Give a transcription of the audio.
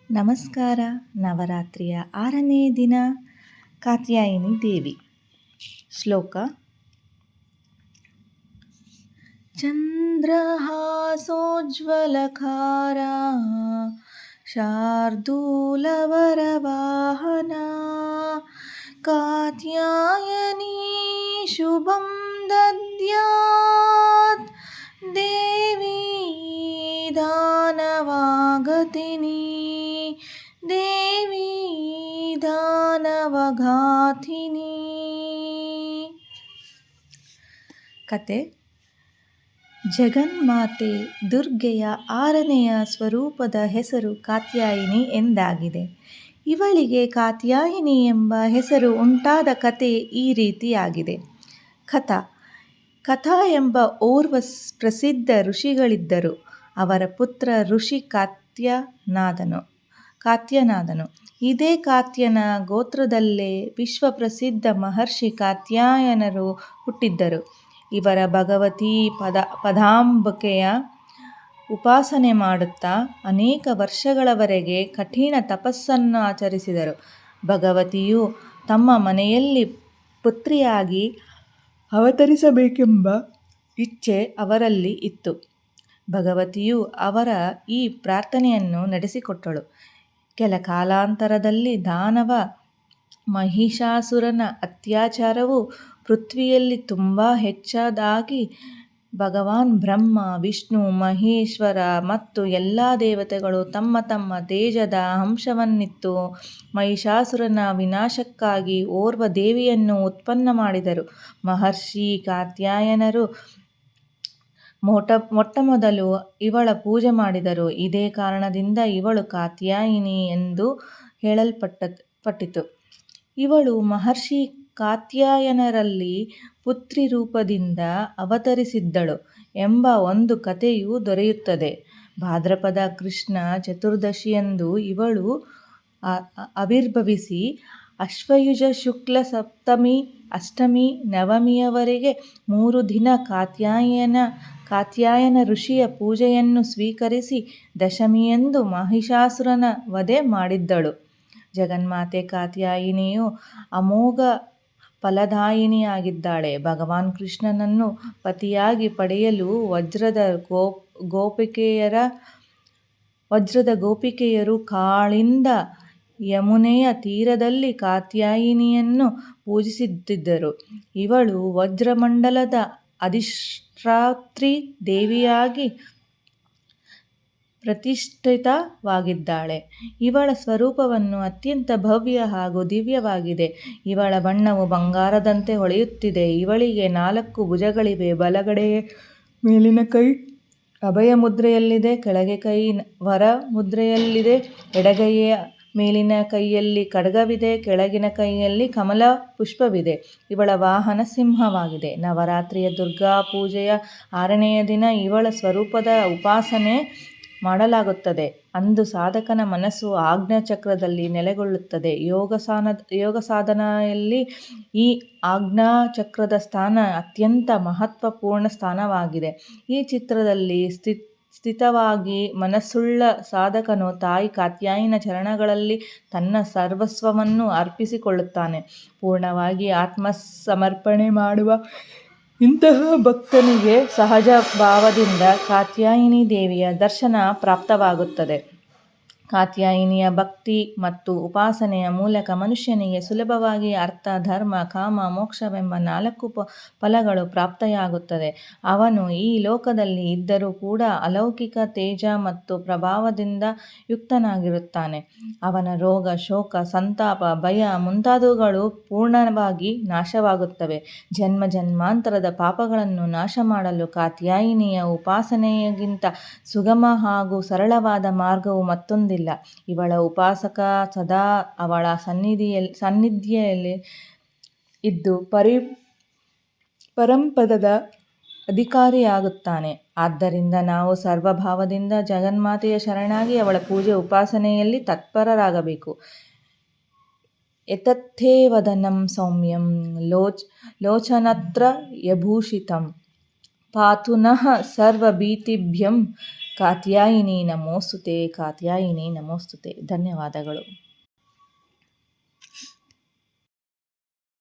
ನಮಸ್ಕಾರ. ನವರಾತ್ರಿಯ 6ನೇ ದಿನ ಕಾತ್ಯಾಯಿನಿ ದೇವಿ. ಶ್ಲೋಕ: ಚಂದ್ರಹಾಸೋಜ್ವಲಕಾರ ಶಾರ್ದೂಲವರವಾಹನ ಕಾತ್ಯಾಯನಿ ಶುಭಂ ದದ್ಯಾತ್ ದೇವಿ ದಾನವಾಗತಿನಿ ದೇವಿ ದಾನವಘಾತಿನಿ. ಕತೆ: ಜಗನ್ಮಾತೆ ದುರ್ಗೆಯ 6ನೆಯ ಸ್ವರೂಪದ ಹೆಸರು ಕಾತ್ಯಾಯಿನಿ ಎಂದಾಗಿದೆ. ಇವಳಿಗೆ ಕಾತ್ಯಾಯಿನಿ ಎಂಬ ಹೆಸರು ಉಂಟಾದ ಕತೆ ಈ ರೀತಿಯಾಗಿದೆ. ಕಥಾ ಎಂಬ ಓರ್ವ ಪ್ರಸಿದ್ಧ ಋಷಿಗಳಿದ್ದರು. ಅವರ ಪುತ್ರ ಋಷಿ ಕಾತ್ಯನಾದನು. ಇದೇ ಕಾತ್ಯನ ಗೋತ್ರದಲ್ಲೇ ವಿಶ್ವಪ್ರಸಿದ್ಧ ಮಹರ್ಷಿ ಕಾತ್ಯಾಯನರು ಹುಟ್ಟಿದ್ದರು. ಇವರ ಭಗವತಿ ಪದಾಂಬಕೆಯ ಉಪಾಸನೆ ಮಾಡುತ್ತಾ ಅನೇಕ ವರ್ಷಗಳವರೆಗೆ ಕಠಿಣ ತಪಸ್ಸನ್ನು ಆಚರಿಸಿದರು. ಭಗವತಿಯು ತಮ್ಮ ಮನೆಯಲ್ಲಿ ಪುತ್ರಿಯಾಗಿ ಅವತರಿಸಬೇಕೆಂಬ ಇಚ್ಛೆ ಅವರಲ್ಲಿ ಇತ್ತು. ಭಗವತಿಯು ಅವರ ಈ ಪ್ರಾರ್ಥನೆಯನ್ನು ನಡೆಸಿಕೊಟ್ಟಳು. ಕೆಲ ಕಾಲಾಂತರದಲ್ಲಿ ದಾನವ ಮಹಿಷಾಸುರನ ಅತ್ಯಾಚಾರವು ಪೃಥ್ವಿಯಲ್ಲಿ ತುಂಬ ಹೆಚ್ಚಾಗಿ ಭಗವಾನ್ ಬ್ರಹ್ಮ, ವಿಷ್ಣು, ಮಹೇಶ್ವರ ಮತ್ತು ಎಲ್ಲ ದೇವತೆಗಳು ತಮ್ಮ ತಮ್ಮ ತೇಜದ ಅಂಶವನ್ನಿತ್ತು ಮಹಿಷಾಸುರನ ವಿನಾಶಕ್ಕಾಗಿ ಓರ್ವ ದೇವಿಯನ್ನು ಉತ್ಪನ್ನ ಮಾಡಿದರು. ಮಹರ್ಷಿ ಕಾತ್ಯಾಯನರು ಮೊಟ್ಟಮೊದಲು ಇವಳ ಪೂಜೆ ಮಾಡಿದರು. ಇದೇ ಕಾರಣದಿಂದ ಇವಳು ಕಾತ್ಯಾಯಿನಿ ಎಂದು ಹೇಳಲ್ಪಟ್ಟಿತು. ಇವಳು ಮಹರ್ಷಿ ಕಾತ್ಯಾಯನರಲ್ಲಿ ಪುತ್ರಿ ರೂಪದಿಂದ ಅವತರಿಸಿದ್ದಳು ಎಂಬ ಒಂದು ಕಥೆಯೂ ದೊರೆಯುತ್ತದೆ. ಭಾದ್ರಪದ ಕೃಷ್ಣ ಚತುರ್ದಶಿಯಂದು ಇವಳು ಆವಿರ್ಭವಿಸಿ ಆಶ್ವಯುಜ ಶುಕ್ಲ ಸಪ್ತಮಿ, ಅಷ್ಟಮಿ, ನವಮಿಯವರೆಗೆ 3 ದಿನ ಕಾತ್ಯಾಯನ ಋಷಿಯ ಪೂಜೆಯನ್ನು ಸ್ವೀಕರಿಸಿ ದಶಮಿಯಂದು ಮಹಿಷಾಸುರನ ವಧೆ ಮಾಡಿದ್ದಳು. ಜಗನ್ಮಾತೆ ಕಾತ್ಯಾಯಿನಿಯು ಅಮೋಘ ಫಲದಾಯಿನಿಯಾಗಿದ್ದಾಳೆ. ಭಗವಾನ್ ಕೃಷ್ಣನನ್ನು ಪತಿಯಾಗಿ ಪಡೆಯಲು ವಜ್ರದ ಗೋಪಿಕೆಯರು ಕಾಳಿಂದ ಯಮುನೆಯ ತೀರದಲ್ಲಿ ಕಾತ್ಯಾಯಿನಿಯನ್ನು ಪೂಜಿಸುತ್ತಿದ್ದರು. ಇವಳು ವಜ್ರಮಂಡಲದ ಅಧಿಷ್ಠಾತ್ರಿ ದೇವಿಯಾಗಿ ಪ್ರತಿಷ್ಠಿತವಾಗಿದ್ದಾಳೆ. ಇವಳ ಸ್ವರೂಪವನ್ನು ಅತ್ಯಂತ ಭವ್ಯ ಹಾಗೂ ದಿವ್ಯವಾಗಿದೆ. ಇವಳ ಬಣ್ಣವು ಬಂಗಾರದಂತೆ ಹೊಳೆಯುತ್ತಿದೆ. ಇವಳಿಗೆ 4 ಭುಜಗಳಿವೆ. ಬಲಗಡೆಯ ಮೇಲಿನ ಕೈ ಅಭಯ ಮುದ್ರೆಯಲ್ಲಿದೆ, ಕೆಳಗೆ ಕೈ ವರ ಮುದ್ರೆಯಲ್ಲಿದೆ. ಎಡಗೈಯ ಮೇಲಿನ ಕೈಯಲ್ಲಿ ಖಡ್ಗವಿದೆ, ಕೆಳಗಿನ ಕೈಯಲ್ಲಿ ಕಮಲ ಪುಷ್ಪವಿದೆ. ಇವಳ ವಾಹನ ಸಿಂಹವಾಗಿದೆ. ನವರಾತ್ರಿಯ ದುರ್ಗಾ ಪೂಜೆಯ 6ನೆಯ ದಿನ ಇವಳ ಸ್ವರೂಪದ ಉಪಾಸನೆ ಮಾಡಲಾಗುತ್ತದೆ. ಅಂದು ಸಾಧಕನ ಮನಸ್ಸು ಆಜ್ಞಾಚಕ್ರದಲ್ಲಿ ನೆಲೆಗೊಳ್ಳುತ್ತದೆ. ಯೋಗ ಸಾಧನೆಯಲ್ಲಿ ಈ ಆಜ್ಞಾಚಕ್ರದ ಸ್ಥಾನ ಅತ್ಯಂತ ಮಹತ್ವಪೂರ್ಣ ಸ್ಥಾನವಾಗಿದೆ. ಈ ಚಿತ್ರದಲ್ಲಿ ಸ್ಥಿತವಾಗಿ ಮನಸ್ಸುಳ್ಳ ಸಾಧಕನು ತಾಯಿ ಕಾತ್ಯಾಯಿನ ಚರಣಗಳಲ್ಲಿ ತನ್ನ ಸರ್ವಸ್ವವನ್ನು ಅರ್ಪಿಸಿಕೊಳ್ಳುತ್ತಾನೆ. ಪೂರ್ಣವಾಗಿ ಆತ್ಮಸಮರ್ಪಣೆ ಮಾಡುವ ಇಂತಹ ಭಕ್ತನಿಗೆ ಸಹಜ ಭಾವದಿಂದ ಕಾತ್ಯಾಯಿನಿ ದೇವಿಯ ದರ್ಶನ ಪ್ರಾಪ್ತವಾಗುತ್ತದೆ. ಕಾತ್ಯಾಯಿನಿಯ ಭಕ್ತಿ ಮತ್ತು ಉಪಾಸನೆಯ ಮೂಲಕ ಮನುಷ್ಯನಿಗೆ ಸುಲಭವಾಗಿ ಅರ್ಥ, ಧರ್ಮ, ಕಾಮ, ಮೋಕ್ಷವೆಂಬ 4 ಫಲಗಳು ಪ್ರಾಪ್ತಿಯಾಗುತ್ತದೆ. ಅವನು ಈ ಲೋಕದಲ್ಲಿ ಇದ್ದರೂ ಕೂಡ ಅಲೌಕಿಕ ತೇಜ ಮತ್ತು ಪ್ರಭಾವದಿಂದ ಯುಕ್ತನಾಗಿರುತ್ತಾನೆ. ಅವನ ರೋಗ, ಶೋಕ, ಸಂತಾಪ, ಭಯ ಮುಂತಾದವುಗಳು ಪೂರ್ಣವಾಗಿ ನಾಶವಾಗುತ್ತವೆ. ಜನ್ಮಾಂತರದ ಪಾಪಗಳನ್ನು ನಾಶ ಮಾಡಲು ಕಾತ್ಯಾಯಿನಿಯ ಉಪಾಸನೆಗಿಂತ ಸುಗಮ ಹಾಗೂ ಸರಳವಾದ ಮಾರ್ಗವು ಮತ್ತೊಂದಿಲ್ಲ. ಇವಳ ಉಪಾಸಕ ಸದಾ ಅವಳ ಸನ್ನಿಧಿಯಲ್ಲಿ ಇದ್ದು ಪರಂಪದದ ಅಧಿಕಾರಿಯಾಗುತ್ತಾನೆ. ಆದ್ದರಿಂದ ನಾವು ಸರ್ವಭಾವದಿಂದ ಜಗನ್ಮಾತೆಯ ಶರಣಾಗಿ ಅವಳ ಪೂಜೆ ಉಪಾಸನೆಯಲ್ಲಿ ತತ್ಪರರಾಗಬೇಕು. ಎತತ್ತೇ ವದನಂ ಸೌಮ್ಯಂ ಲೋಚನತ್ರಯಭೂಷಿತಂ ಪಾತು ನಃ ಸರ್ವಭೀತಿಭ್ಯಂ ಕಾತ್ಯಾಯಿನಿ ನಮೋಸ್ತುತೆ, ಕಾತ್ಯಾಯಿನಿ ನಮೋಸ್ತುತೆ. ಧನ್ಯವಾದಗಳು.